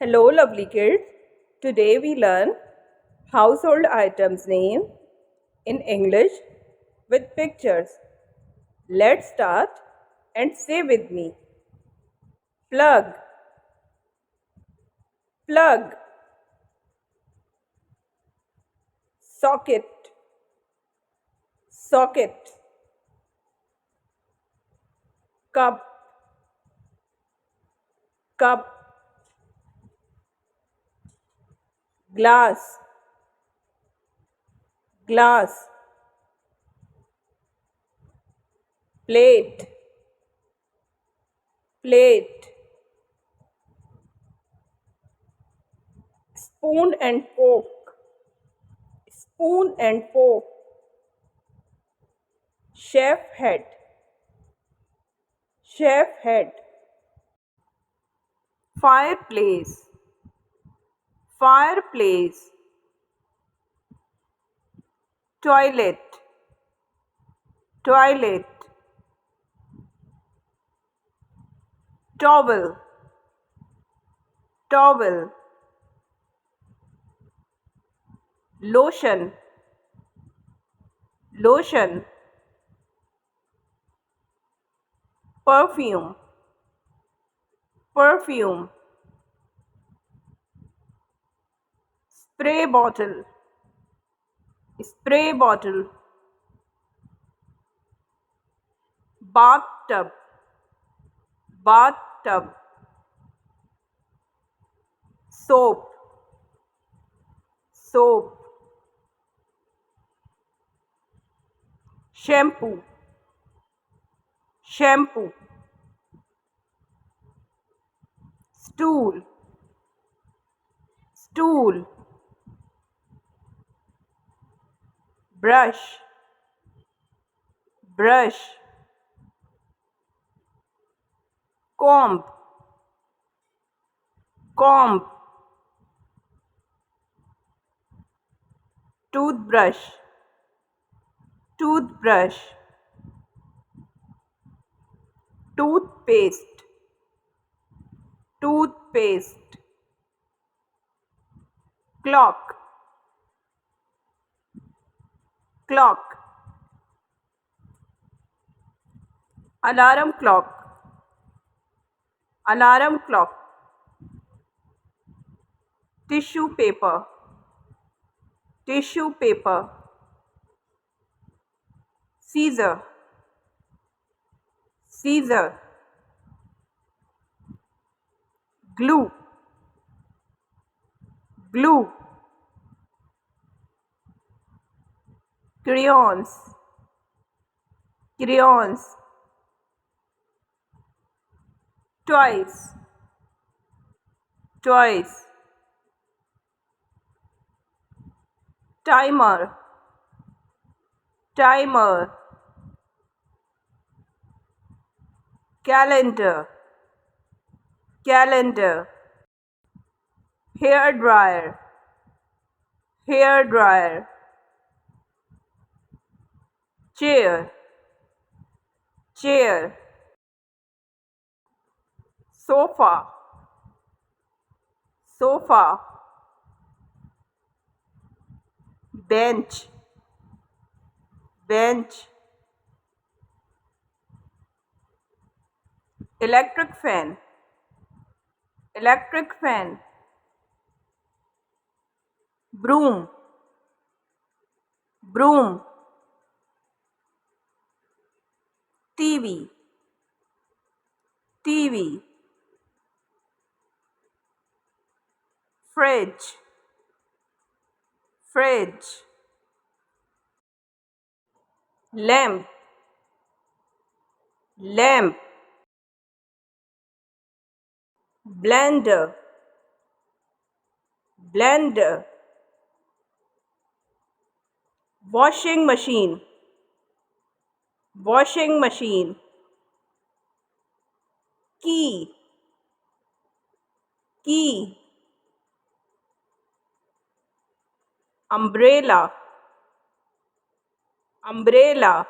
Hello, lovely kids. Today we learn household items name in English with pictures. Let's start and say with me. Plug, plug, socket, socket, cup, cup, glass, glass, plate, plate, spoon and fork, spoon and fork, chef head, chef head, fireplace, fireplace, toilet, toilet, towel, towel, lotion, lotion, perfume, perfume, spray bottle, spray bottle, bathtub, bathtub, soap, soap, shampoo, shampoo, stool, stool, brush, brush, comb, comb, toothbrush, toothbrush, toothpaste, toothpaste, clock, clock, alarm clock, alarm clock, tissue paper, tissue paper, scissor, scissor, glue, glue, crayons, crayons, toys, toys, timer, timer, calendar, calendar, hair dryer, hair dryer, chair, chair, sofa, sofa, bench, bench, electric fan, electric fan, broom, broom, TV, TV, fridge, fridge, lamp, lamp, blender, blender, washing machine, washing machine, key, key, umbrella, umbrella,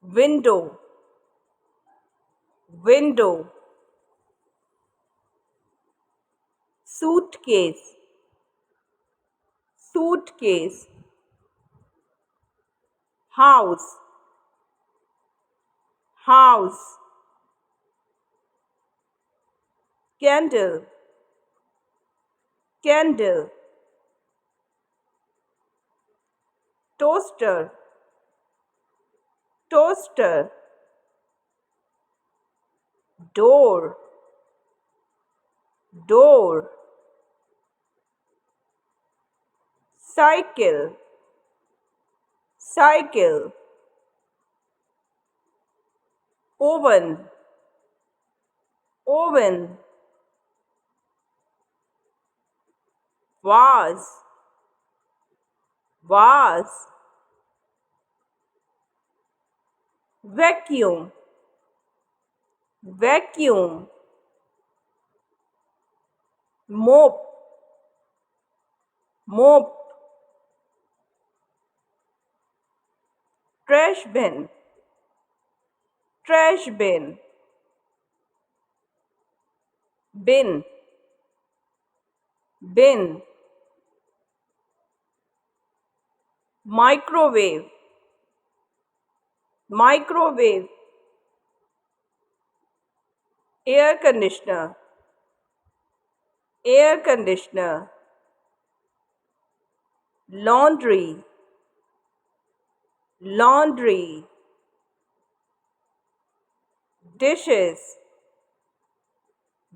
window, window, suitcase, suitcase. House, house. Candle, candle. Toaster, toaster. Door, door. Cycle, cycle. Oven, oven. Vase, vase. Vacuum, vacuum. Mop, mop. Trash bin, trash bin. Bin, bin. Microwave, microwave. Air conditioner, air conditioner. Laundry, laundry. Dishes,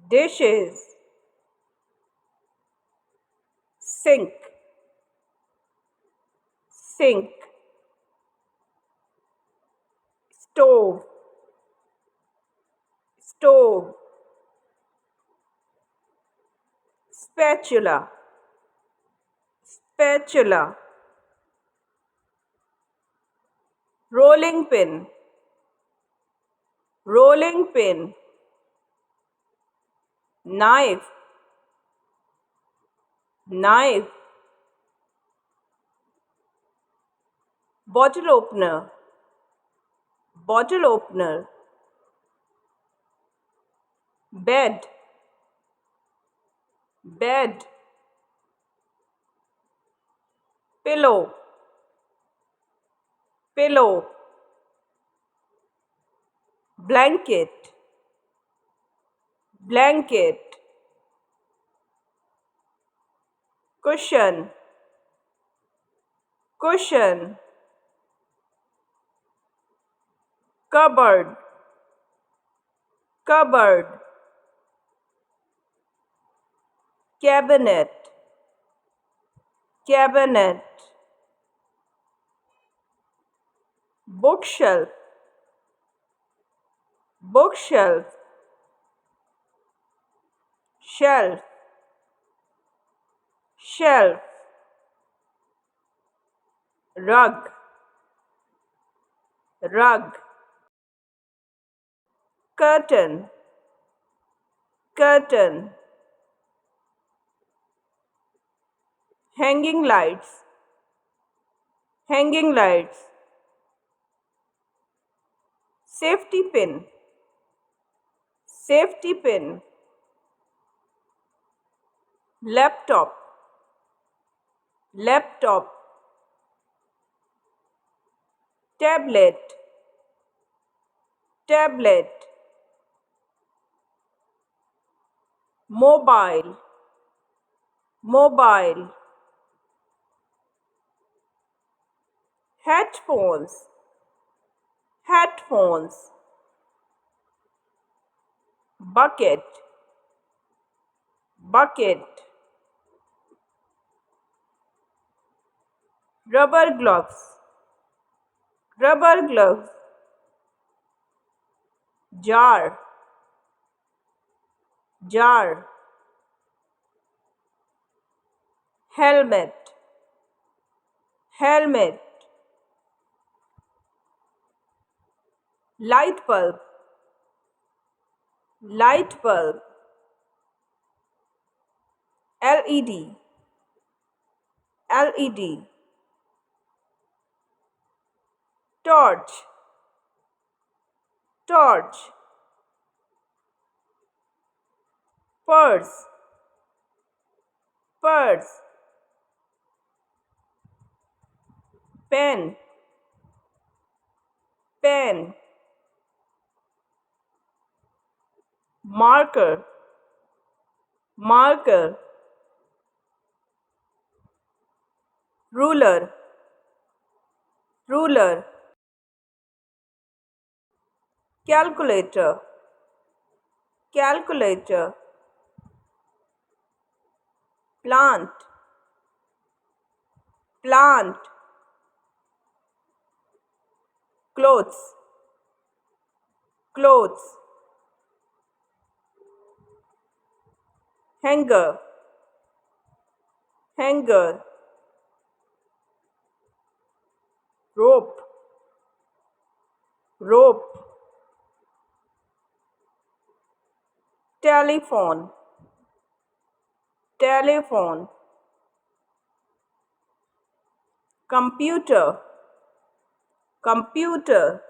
dishes. Sink, sink. Stove, stove. Spatula, spatula. Rolling pin, rolling pin. Knife, knife. Bottle opener, bottle opener. Bed, bed. Pillow, pillow. Blanket, blanket. Cushion, cushion. Cupboard, cupboard. Cabinet, cabinet. Bookshelf, bookshelf. Shelf, shelf. Rug, rug. Curtain, curtain. Hanging lights, hanging lights. Safety pin, safety pin. Laptop, laptop. Tablet, tablet. Mobile, mobile. Headphones, headphones. Bucket, bucket. Rubber gloves, rubber gloves. Jar, jar. Helmet, helmet. Light bulb, light bulb. LED, LED. Torch, torch. Purse, purse, pen, pen, marker, marker, ruler, ruler, calculator, calculator, plant, plant, clothes, clothes, hanger, hanger, rope, rope, telephone, telephone, computer, computer,